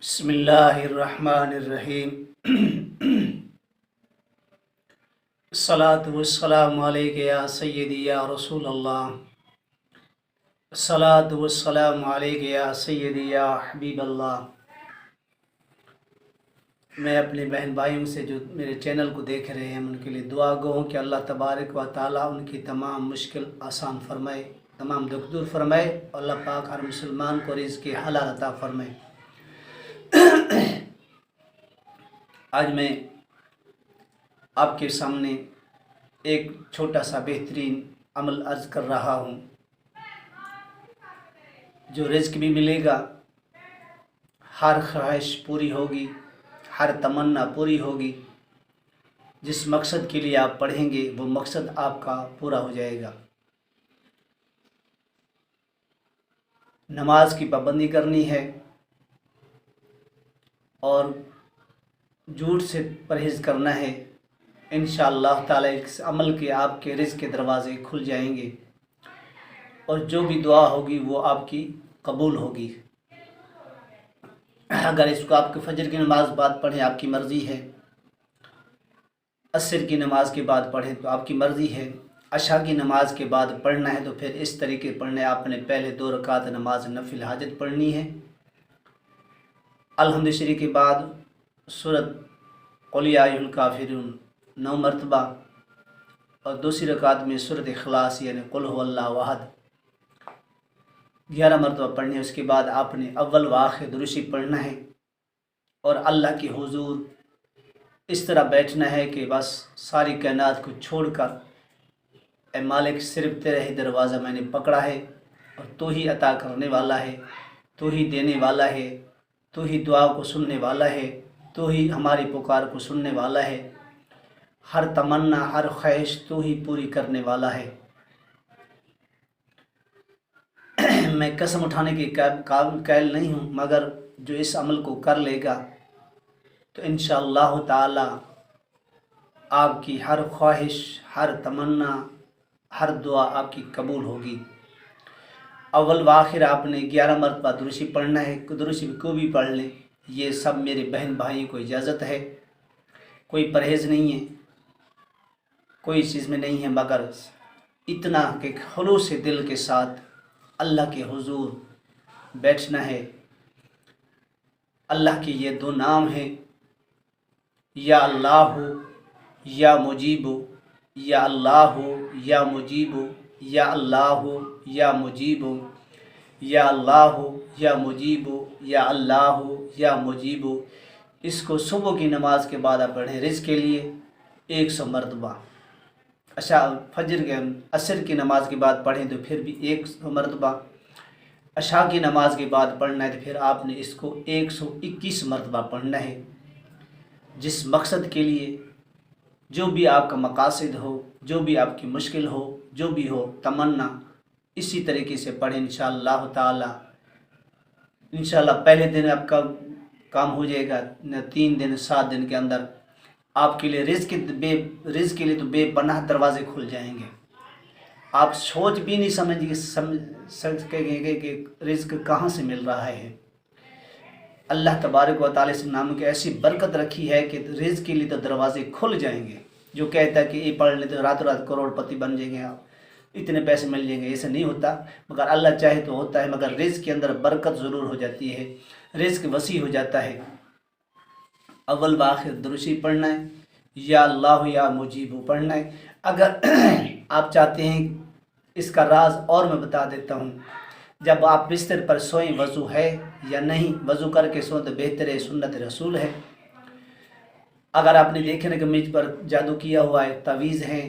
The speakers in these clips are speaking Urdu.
بسم اللہ الرحمن الرحیم الصلاۃ والسلام علیک یا سیدی یا رسول اللہ، الصلاۃ والسلام علیک یا سیدی یا حبیب اللہ۔ میں اپنے بہن بھائیوں سے جو میرے چینل کو دیکھ رہے ہیں ان کے لیے دعا گو ہوں کہ اللہ تبارک و تعالیٰ ان کی تمام مشکل آسان فرمائے، تمام دکھ دور فرمائے، اور اللہ پاک ہر مسلمان کو رزق حلال عطا فرمائے۔ آج میں آپ کے سامنے ایک چھوٹا سا بہترین عمل عرض کر رہا ہوں جو رزق بھی ملے گا، ہر خواہش پوری ہوگی، ہر تمنا پوری ہوگی۔ جس مقصد کے لیے آپ پڑھیں گے وہ مقصد آپ کا پورا ہو جائے گا۔ نماز کی پابندی کرنی ہے اور جھوٹ سے پرہیز کرنا ہے۔ انشاءاللہ تعالی اس عمل کے آپ کے رزق کے دروازے کھل جائیں گے اور جو بھی دعا ہوگی وہ آپ کی قبول ہوگی۔ اگر اس کو آپ کے فجر کی نماز بعد پڑھیں آپ کی مرضی ہے، عصر کی نماز کے بعد پڑھیں تو آپ کی مرضی ہے، عشاء کی نماز کے بعد پڑھنا ہے تو پھر اس طریقے پڑھنا ہے۔ آپ نے پہلے 2 رکعت نماز نفل حاجت پڑھنی ہے، الحمد شریف کے بعد سورۃ قل یا ایھا الکافرون 9 مرتبہ، اور دوسری رکعت میں سورۃ اخلاص یعنی قل ھو اللہ احد 11 مرتبہ پڑھنی ہے۔ اس کے بعد آپ نے اول و آخر درود شریف پڑھنا ہے اور اللہ کے حضور اس طرح بیٹھنا ہے کہ بس ساری کائنات کو چھوڑ کر، اے مالک صرف تیرا ہی دروازہ میں نے پکڑا ہے، اور تو ہی عطا کرنے والا ہے، تو ہی دینے والا ہے، تو ہی دعا کو سننے والا ہے، تو ہی ہماری پکار کو سننے والا ہے، ہر تمنا ہر خواہش تو ہی پوری کرنے والا ہے۔ میں قسم اٹھانے کے قائل نہیں ہوں، مگر جو اس عمل کو کر لے گا تو انشاءاللہ تعالی آپ کی ہر خواہش، ہر تمنا، ہر دعا آپ کی قبول ہوگی۔ اول و آخر آپ نے 11 مرتبہ درود شریف پڑھنا ہے۔ درود شریف کو بھی پڑھ لیں، یہ سب میرے بہن بھائیوں کو اجازت ہے، کوئی پرہیز نہیں ہے، کوئی چیز میں نہیں ہے، مگر اتنا کہ خلوص دل کے ساتھ اللہ کے حضور بیٹھنا ہے۔ اللہ کے یہ 2 نام ہیں، یا اللہ یا مجیب، یا اللہ یا مجیب، یا اللہ یا مجیب، یا اللہ یا مجیب، یا اللہ یا مجیب۔ اس کو صبح کی نماز کے بعد آپ پڑھیں رزق کے لیے 100 مرتبہ، عصر کی نماز کے بعد پڑھیں تو پھر بھی 100 مرتبہ، عشاء کی نماز کے بعد پڑھنا ہے تو پھر آپ نے اس کو 121 مرتبہ پڑھنا ہے۔ جس مقصد کے لیے، جو بھی آپ کا مقاصد ہو، جو بھی آپ کی مشکل ہو، جو بھی ہو تمنا، اسی طریقے سے پڑھیں انشاءاللہ تعالی۔ انشاءاللہ پہلے دن آپ کا کام ہو جائے گا، 3 دن 7 دن کے اندر آپ کے لیے رزق کے لیے تو بے پناہ دروازے کھل جائیں گے۔ آپ سوچ بھی نہیں سکیں گے کہ رزق کہاں سے مل رہا ہے۔ اللہ تبارک و تعالی سے نام کی ایسی برکت رکھی ہے کہ رزق کے لیے تو دروازے کھل جائیں گے۔ جو کہتا ہے کہ یہ پڑھ لیں تو رات کروڑ پتی بن جائیں گے، آپ اتنے پیسے مل جائیں گے، ایسا نہیں ہوتا، مگر اللہ چاہے تو ہوتا ہے، مگر رزق کے اندر برکت ضرور ہو جاتی ہے، رزق وسیع ہو جاتا ہے۔ اول و آخر درود شریف پڑھنا ہے، یا اللہ یا مجیب پڑھنا ہے۔ اگر آپ چاہتے ہیں اس کا راز اور میں بتا دیتا ہوں، جب آپ بستر پر سوئیں وضو ہے یا نہیں، وضو کر کے سوئیں تو بہتر ہے، سنت رسول ہے۔ اگر آپ نے دیکھا کہ مجھ پر جادو کیا ہوا ہے، تعویذ ہے،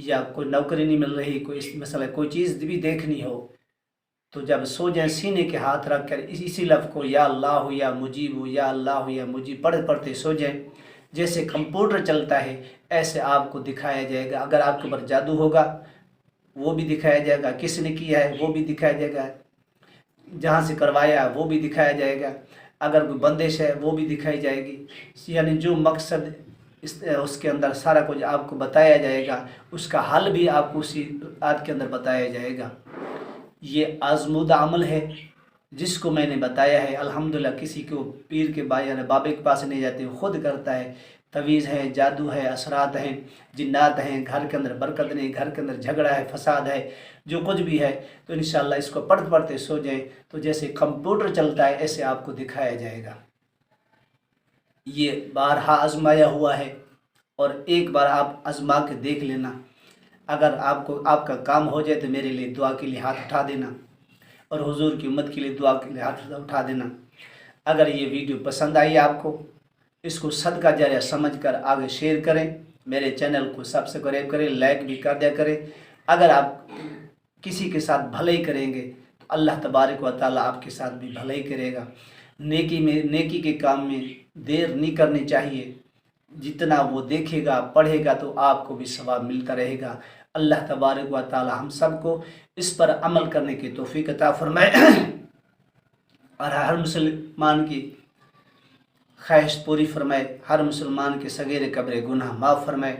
یا کوئی نوکری نہیں مل رہی، کوئی مثلا کوئی چیز بھی دیکھنی ہو، تو جب سو جائیں سینے کے ہاتھ رکھ کر اسی لفظ کو یا اللہ یا مجیب، یا اللہ یا مجیب پڑھتے سو جائیں۔ جیسے کمپیوٹر چلتا ہے ایسے آپ کو دکھایا جائے گا۔ اگر آپ کے اوپر جادو ہوگا وہ بھی دکھایا جائے گا، کس نے کیا ہے وہ بھی دکھایا جائے گا، جہاں سے کروایا وہ بھی دکھایا جائے گا، اگر کوئی بندش ہے وہ بھی دکھائی جائے گی، یعنی جو مقصد اس کے اندر سارا کچھ آپ کو بتایا جائے گا، اس کا حل بھی آپ کو اسی آیت کے اندر بتایا جائے گا۔ یہ آزمودہ عمل ہے، جس کو میں نے بتایا ہے الحمدللہ کسی کو پیر کے بابے کے پاس نہیں جاتے، وہ خود کرتا ہے۔ تویز ہے، جادو ہے، اثرات ہیں، جنات ہیں، گھر کے اندر برکت نہیں، گھر کے اندر جھگڑا ہے، فساد ہے، جو کچھ بھی ہے، تو انشاءاللہ اس کو پڑھتے پڑھتے سو جائیں تو جیسے کمپیوٹر چلتا ہے ایسے آپ کو دکھایا جائے گا۔ یہ بارہا آزمایا ہوا ہے، اور ایک بار آپ آزما کے دیکھ لینا۔ اگر آپ کا کام ہو جائے تو میرے لیے دعا کے لیے ہاتھ اٹھا دینا، اور حضور کی امت کے لیے دعا کے لیے ہاتھ اٹھا دینا۔ اگر یہ ویڈیو پسند آئی آپ کو، اس کو صدقہ جاریہ سمجھ کر آگے شیئر کریں، میرے چینل کو سبسکرائب کریں، لائک بھی کر دیا کریں۔ اگر آپ کسی کے ساتھ بھلائی کریں گے تو اللہ تبارک و تعالیٰ آپ کے ساتھ بھی بھلائی کرے گا۔ نیکی کے کام میں دیر نہیں کرنی چاہیے، جتنا وہ دیکھے گا پڑھے گا تو آپ کو بھی ثواب ملتا رہے گا۔ اللہ تبارک و تعالیٰ ہم سب کو اس پر عمل کرنے کی توفیق عطا فرمائے، اور ہر مسلمان کی خواہش پوری فرمائے، ہر مسلمان کے صغیر کبیر گناہ معاف فرمائے۔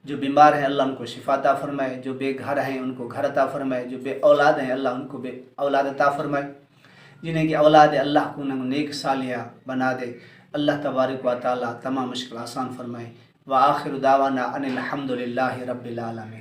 جو بیمار ہیں اللہ ان کو شفا عطا فرمائے، جو بے گھر ہیں ان کو گھر عطا فرمائے، جو بے اولاد ہیں اللہ ان کو بے اولاد عطا فرمائے، جنہیں کی اولاد ہے اللہ کو نیک صالحہ بنا دے۔ اللہ تبارک و تعالیٰ تمام مشکل آسان فرمائے۔ وآخر دعوانا ان الحمد للہ رب العالمین۔